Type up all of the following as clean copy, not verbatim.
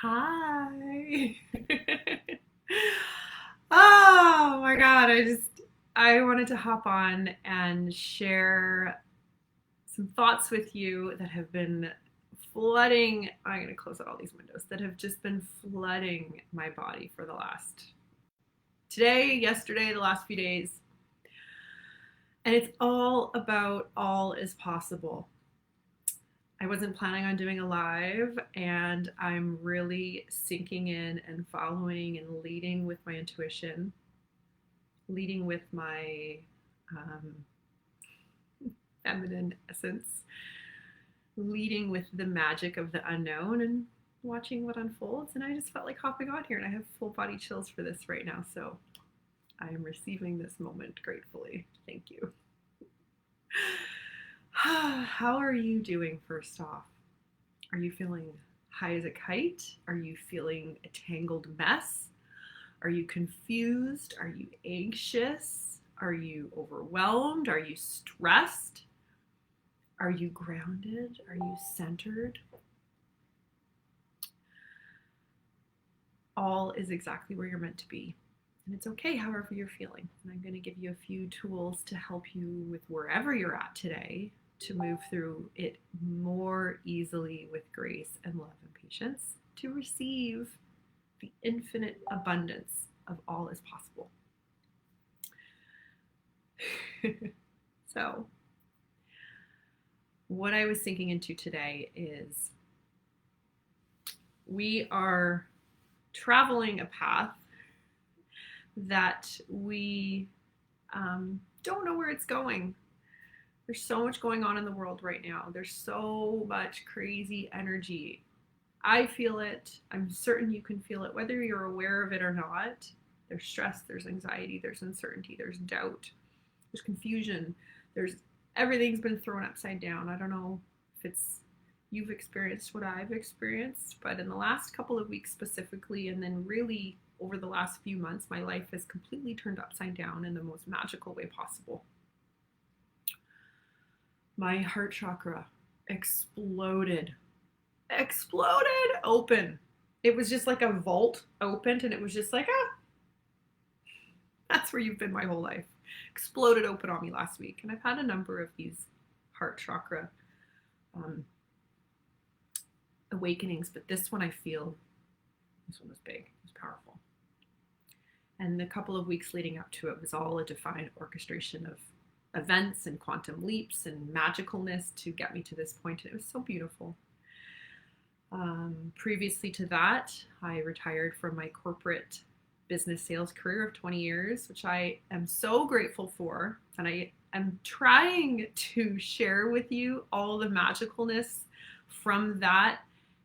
Hi. Oh my God. I wanted to hop on and share some thoughts with you that have been flooding. I'm going to close out all these windows that have just been flooding my body for the last today, yesterday, the last few days. And it's all about all is possible. I wasn't planning on doing a live, and I'm really sinking in and following and leading with my intuition, leading with my um, feminine essence, leading with the magic of the unknown, and watching what unfolds. And I just felt like hopping on here, and I have full body chills for this right now. So I am receiving this moment gratefully. Thank you. How are you doing, first off? Are you feeling high as a kite? Are you feeling a tangled mess? Are you confused? Are you anxious? Are you overwhelmed? Are you stressed? Are you grounded? Are you centered? All is exactly where you're meant to be. And it's okay however you're feeling. And I'm going to give you a few tools to help you with wherever you're at today to move through it more easily with grace and love and patience to receive the infinite abundance of all is possible. So, what I was sinking into today is we are traveling a path that we don't know where it's going. There's so much going on in the world right now. There's so much crazy energy. I feel it. I'm certain you can feel it, whether you're aware of it or not. There's stress, there's anxiety, there's uncertainty, there's doubt, there's confusion, there's everything's been thrown upside down. I don't know if you've experienced what I've experienced, but in the last couple of weeks specifically, and then really over the last few months, my life has completely turned upside down in the most magical way possible. My heart chakra exploded open. It was just like a vault opened, and it was just like, that's where you've been my whole life. Exploded open on me last week. And I've had a number of these heart chakra awakenings, but this one was big, it was powerful. And the couple of weeks leading up to it was all a divine orchestration of events and quantum leaps and magicalness to get me to this point. And it was so beautiful. Previously to that, I retired from my corporate business sales career of 20 years, which I am so grateful for. And I am trying to share with you all the magicalness from that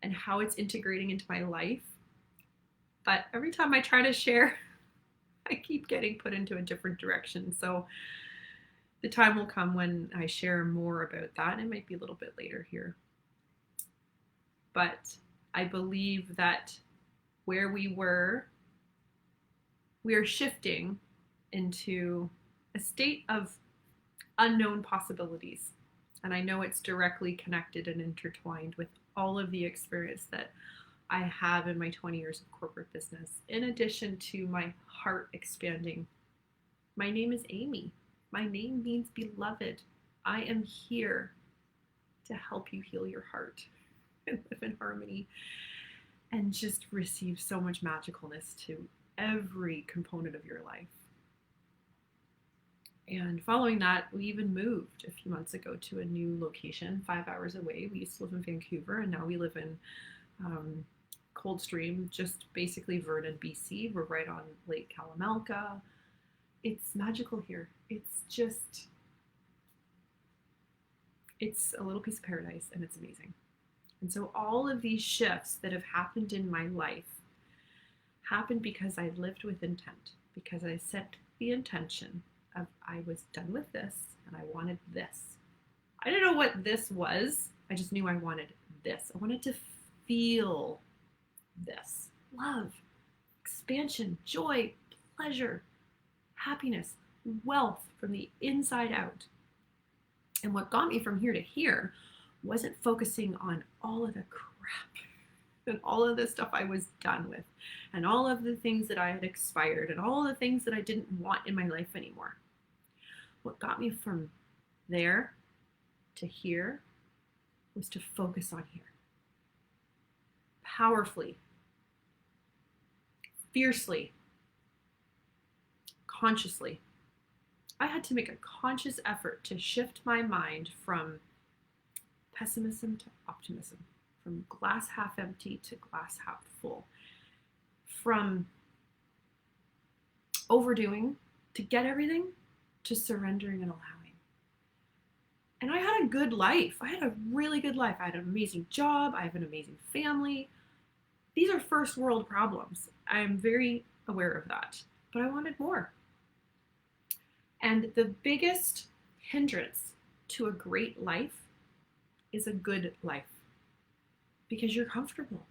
and how it's integrating into my life. But every time I try to share, I keep getting put into a different direction. So the time will come when I share more about that. It might be a little bit later here. But I believe that where we are shifting into a state of unknown possibilities. And I know it's directly connected and intertwined with all of the experience that I have in my 20 years of corporate business, in addition to my heart expanding. My name is Amy. My name means beloved. I am here to help you heal your heart and live in harmony and just receive so much magicalness to every component of your life. And following that, we even moved a few months ago to a new location 5 hours away. We used to live in Vancouver, and now we live in Coldstream, just basically Vernon, BC. We're right on Lake Kalamalka. It's magical here. It's a little piece of paradise, and it's amazing. And so all of these shifts that have happened in my life happened because I lived with intent, because I set the intention of I was done with this and I wanted this. I didn't know what this was. I just knew I wanted this. I wanted to feel this. Love, expansion, joy, pleasure, happiness, wealth from the inside out. And what got me from here to here wasn't focusing on all of the crap all of the stuff I was done with, and all of the things that I had expired, and all the things that I didn't want in my life anymore. What got me from there to here was to focus on here. Powerfully, fiercely, consciously. I had to make a conscious effort to shift my mind from pessimism to optimism, from glass half empty to glass half full, from overdoing to get everything to surrendering and allowing. And I had a good life. I had a really good life. I had an amazing job. I have an amazing family. These are first world problems. I'm very aware of that, but I wanted more. And the biggest hindrance to a great life is a good life, because you're comfortable.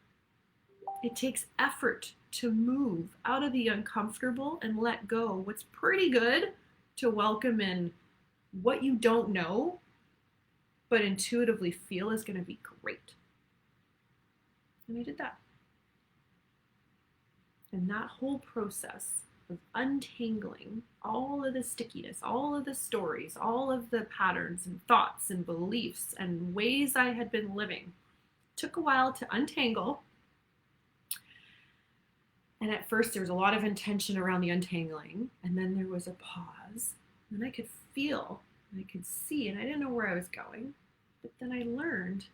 It takes effort to move out of the uncomfortable and let go what's pretty good to welcome in what you don't know, but intuitively feel is going to be great. And I did that. And that whole process of untangling all of the stickiness, all of the stories, all of the patterns and thoughts and beliefs and ways I had been living took a while to untangle. And at first there was a lot of intention around the untangling, and then there was a pause, and I could feel and I could see, and I didn't know where I was going, but then I learned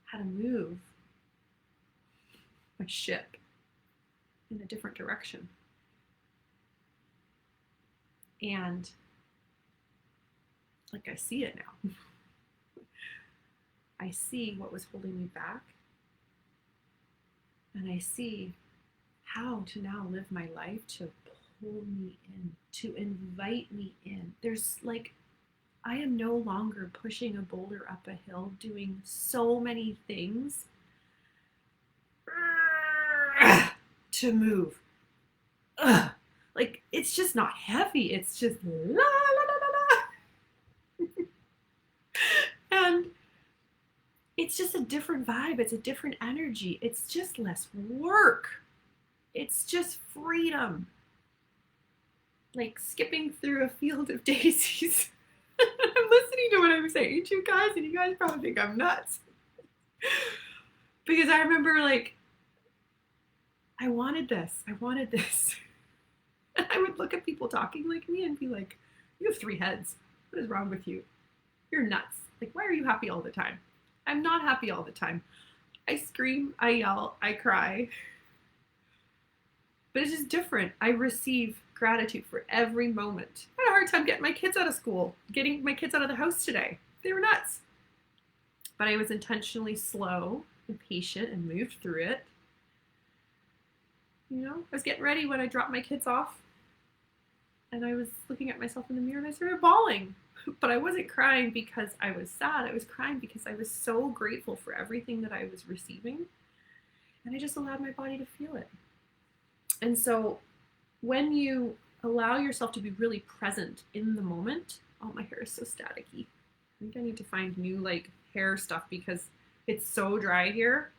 how to move my ship in a different direction. And like I see it now. I see what was holding me back. And I see how to now live my life to pull me in, to invite me in. There's like, I am no longer pushing a boulder up a hill, doing so many things to move. Like, it's just not heavy. It's just la la la la la. And it's just a different vibe. It's a different energy. It's just less work. It's just freedom. Like skipping through a field of daisies. I'm listening to what I'm saying to you guys, and you guys probably think I'm nuts. Because I remember, like, I wanted this. I wanted this. And I would look at people talking like me and be like, you have 3 heads. What is wrong with you? You're nuts. Like, why are you happy all the time? I'm not happy all the time. I scream, I yell, I cry. But it's just different. I receive gratitude for every moment. I had a hard time getting my kids out of school, getting my kids out of the house today. They were nuts. But I was intentionally slow and patient and moved through it. You know, I was getting ready when I dropped my kids off, and I was looking at myself in the mirror and I started bawling. But I wasn't crying because I was sad. I was crying because I was so grateful for everything that I was receiving. And I just allowed my body to feel it. And so when you allow yourself to be really present in the moment, oh, my hair is so staticky. I think I need to find new like hair stuff because it's so dry here.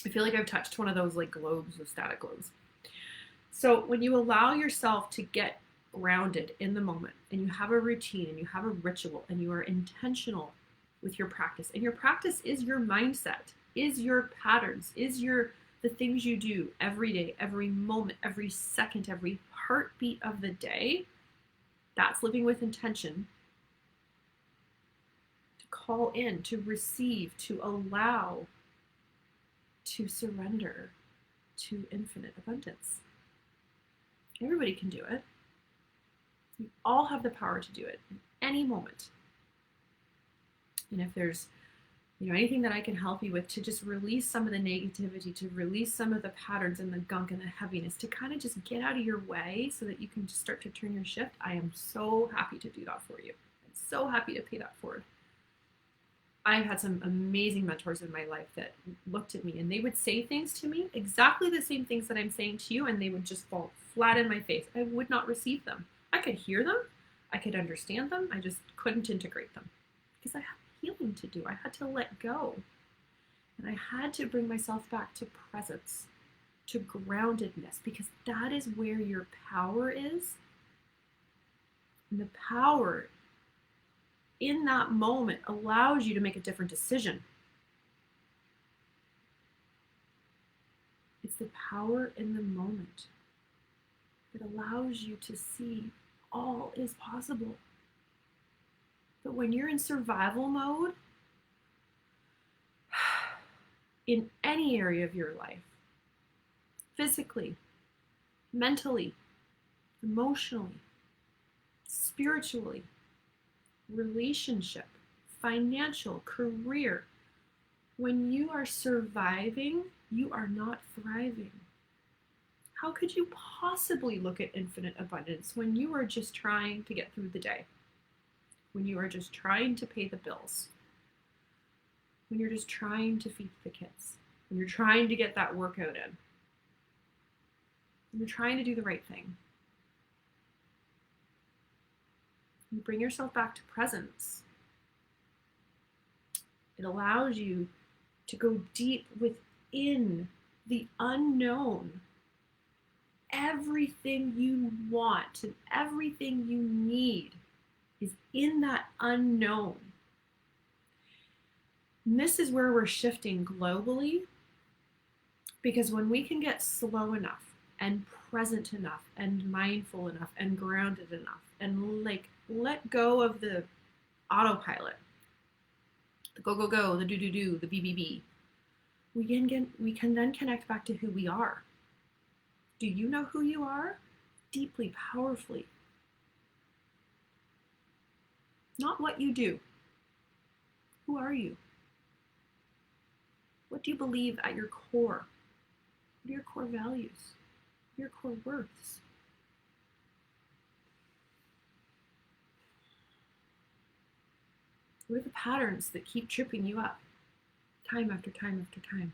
I feel like I've touched one of those like globes of static globes. So when you allow yourself to get grounded in the moment, and you have a routine and you have a ritual and you are intentional with your practice, and your practice is your mindset, is your patterns, is the things you do every day, every moment, every second, every heartbeat of the day, that's living with intention. To call in, to receive, to allow, to surrender to infinite abundance. Everybody can do it. You all have the power to do it in any moment. And if there's anything that I can help you with to just release some of the negativity, to release some of the patterns and the gunk and the heaviness, to kind of just get out of your way so that you can just start to turn your shift, I am so happy to do that for you. I'm so happy to pay that forward. I've had some amazing mentors in my life that looked at me and they would say things to me, exactly the same things that I'm saying to you, and they would just fall flat in my face. I would not receive them. I could hear them, I could understand them, I just couldn't integrate them because I had healing to do. I had to let go. And I had to bring myself back to presence, to groundedness, because that is where your power is. And the power in that moment allows you to make a different decision. It's the power in the moment that allows you to see all is possible. But when you're in survival mode, in any area of your life, physically, mentally, emotionally, spiritually, relationship, financial, career, when you are surviving, you are not thriving. How could you possibly look at infinite abundance when you are just trying to get through the day? When you are just trying to pay the bills? When you're just trying to feed the kids? When you're trying to get that workout in? When you're trying to do the right thing? You bring yourself back to presence. It allows you to go deep within the unknown. Everything you want and everything you need is in that unknown. And this is where we're shifting globally, because when we can get slow enough and present enough and mindful enough and grounded enough and let go of the autopilot, the go, the do, the be, we can then connect back to who we are. Do you know who you are? Deeply, powerfully. Not what you do. Who are you? What do you believe at your core? What are your core values? What are your core worths? What are the patterns that keep tripping you up time after time after time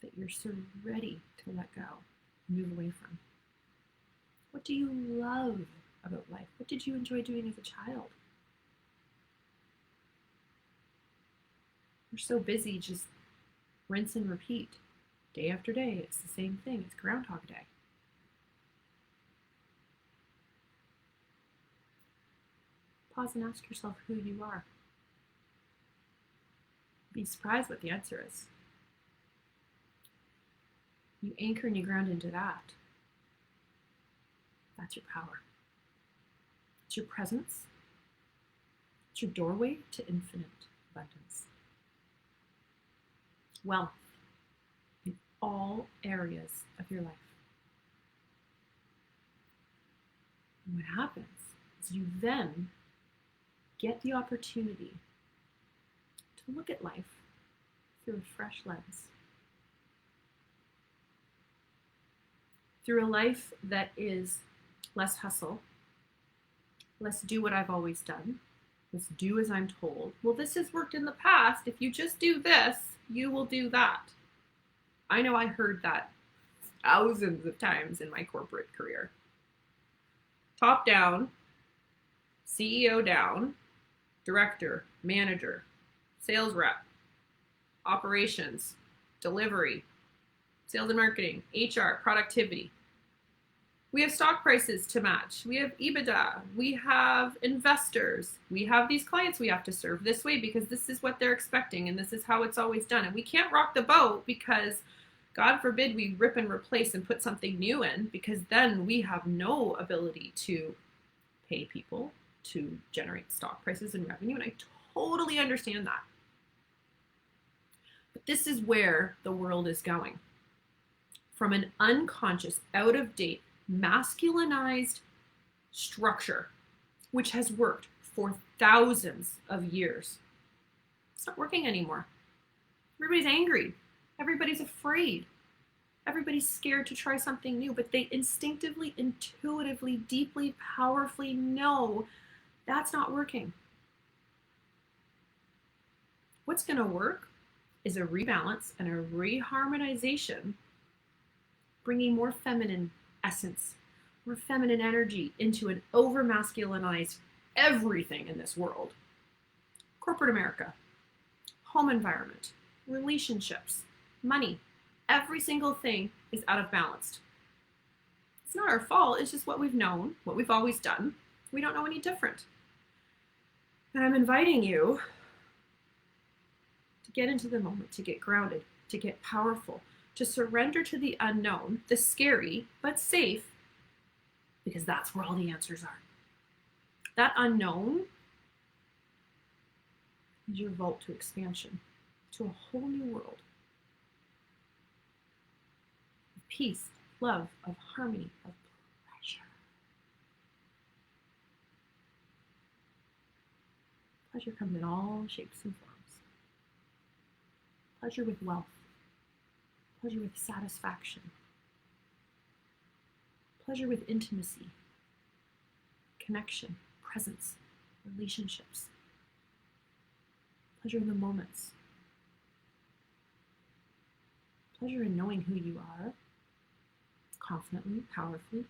that you're so ready to let go, move away from? What do you love about life? What did you enjoy doing as a child? We're so busy just rinse and repeat. Day after day, it's the same thing. It's Groundhog Day. Pause and ask yourself who you are. Be surprised what the answer is. You anchor and you ground into that. That's your power. It's your presence. It's your doorway to infinite abundance. Wealth in all areas of your life. And what happens is you then get the opportunity to look at life through a fresh lens. Through a life that is less hustle, less do what I've always done, less do as I'm told. Well, this has worked in the past. If you just do this, you will do that. I know I heard that thousands of times in my corporate career. Top down, CEO down, director, manager, sales rep, operations, delivery, sales and marketing, HR, productivity. We have stock prices to match. We have EBITDA. We have investors. We have these clients we have to serve this way because this is what they're expecting and this is how it's always done. And we can't rock the boat because God forbid we rip and replace and put something new in, because then we have no ability to pay people, to generate stock prices and revenue. And I totally understand that. But this is where the world is going. From an unconscious, out of date, masculinized structure, which has worked for thousands of years. It's not working anymore. Everybody's angry. Everybody's afraid. Everybody's scared to try something new, but they instinctively, intuitively, deeply, powerfully know that's not working. What's going to work is a rebalance and a reharmonization, bringing more feminine essence, more feminine energy into an over-masculinized everything in this world. Corporate America, home environment, relationships, money. Every single thing is out of balance. It's not our fault. It's just what we've known, what we've always done. We don't know any different. And I'm inviting you to get into the moment, to get grounded, to get powerful, to surrender to the unknown, the scary, but safe, because that's where all the answers are. That unknown is your vault to expansion, to a whole new world of peace, of love, of harmony, of pleasure. Pleasure comes in all shapes and forms. Pleasure with wealth, pleasure with satisfaction, pleasure with intimacy, connection, presence, relationships, pleasure in the moments, pleasure in knowing who you are confidently, powerfully,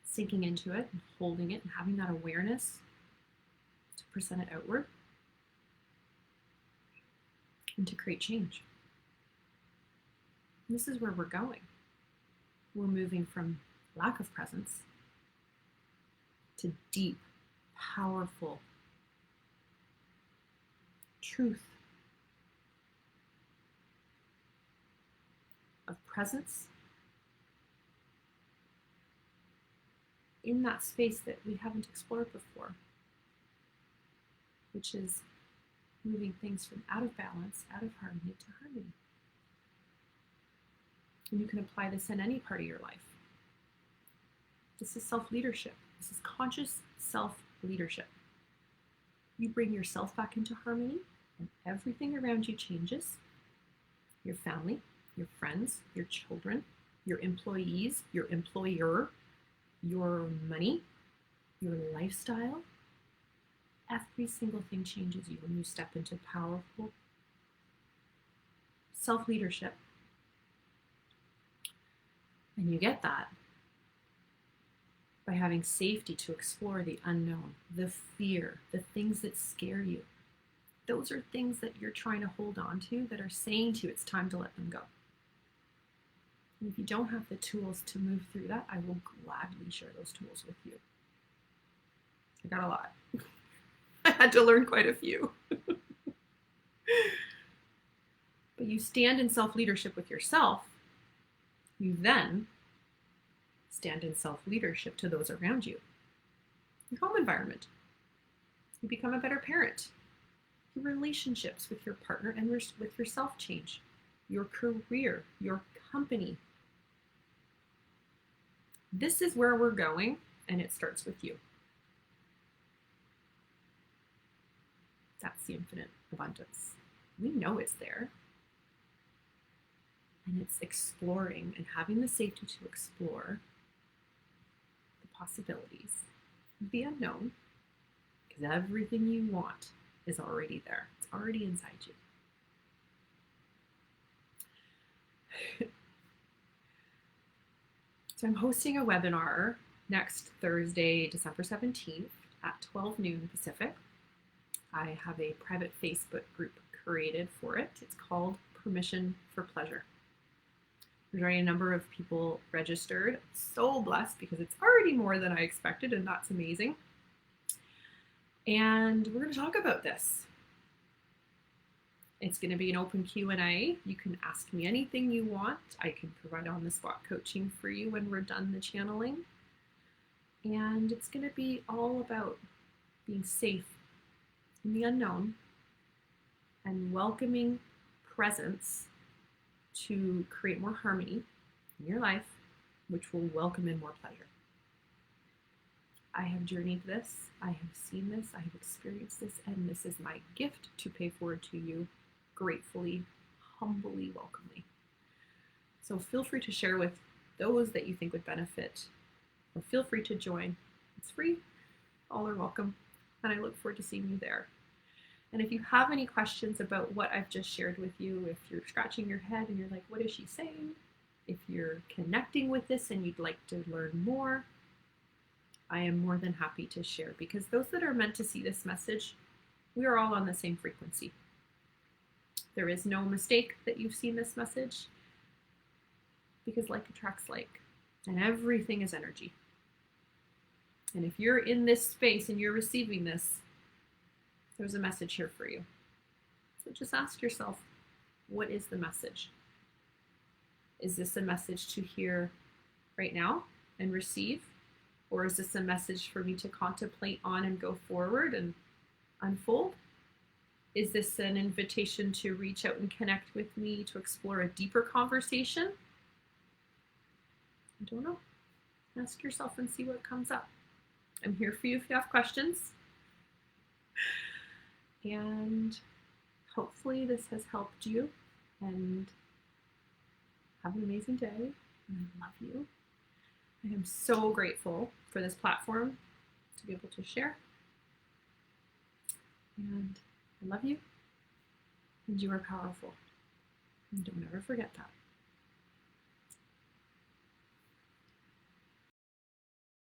sinking into it and holding it and having that awareness to present it outward and to create change. And this is where we're going. We're moving from lack of presence to deep, powerful truth of presence in that space that we haven't explored before, which is moving things from out of balance, out of harmony to harmony. And you can apply this in any part of your life. This is self-leadership. This is conscious self-leadership. You bring yourself back into harmony and everything around you changes. Your family, your friends, your children, your employees, your employer, your money, your lifestyle. Every single thing changes you when you step into powerful self-leadership. And you get that by having safety to explore the unknown, the fear, the things that scare you. Those are things that you're trying to hold on to that are saying to you it's time to let them go. And if you don't have the tools to move through that, I will gladly share those tools with you. I got a lot. I had to learn quite a few. But you stand in self-leadership with yourself. You then stand in self-leadership to those around you. Your home environment. You become a better parent. Your relationships with your partner and with yourself change. Your career, your company. This is where we're going, and it starts with you. That's the infinite abundance. We know it's there. And it's exploring and having the safety to explore the possibilities of the unknown, because everything you want is already there. It's already inside you. So I'm hosting a webinar next Thursday, December 17th at 12 noon Pacific. I have a private Facebook group created for it. It's called Permission for Pleasure. There's already a number of people registered. I'm so blessed because it's already more than I expected, and that's amazing. And we're going to talk about this. It's going to be an open Q&A. You can ask me anything you want. I can provide on-the-spot coaching for you when we're done the channeling. And it's going to be all about being safe in the unknown and welcoming presence to create more harmony in your life, which will welcome in more pleasure. I have journeyed this, I have seen this, I have experienced this, and this is my gift to pay forward to you, gratefully, humbly, welcomely. So feel free to share with those that you think would benefit, or feel free to join. It's free, all are welcome, and I look forward to seeing you there. And if you have any questions about what I've just shared with you, if you're scratching your head and you're like, what is she saying? If you're connecting with this and you'd like to learn more, I am more than happy to share, because those that are meant to see this message, we are all on the same frequency. There is no mistake that you've seen this message, because like attracts like, and everything is energy. And if you're in this space and you're receiving this, there's a message here for you. So just ask yourself, what is the message? Is this a message to hear right now and receive? Or is this a message for me to contemplate on and go forward and unfold? Is this an invitation to reach out and connect with me to explore a deeper conversation? I don't know. Ask yourself and see what comes up. I'm here for you if you have questions. And hopefully this has helped you, and have an amazing day. And I love you. I am so grateful for this platform to be able to share. And I love you, and you are powerful. And don't ever forget that.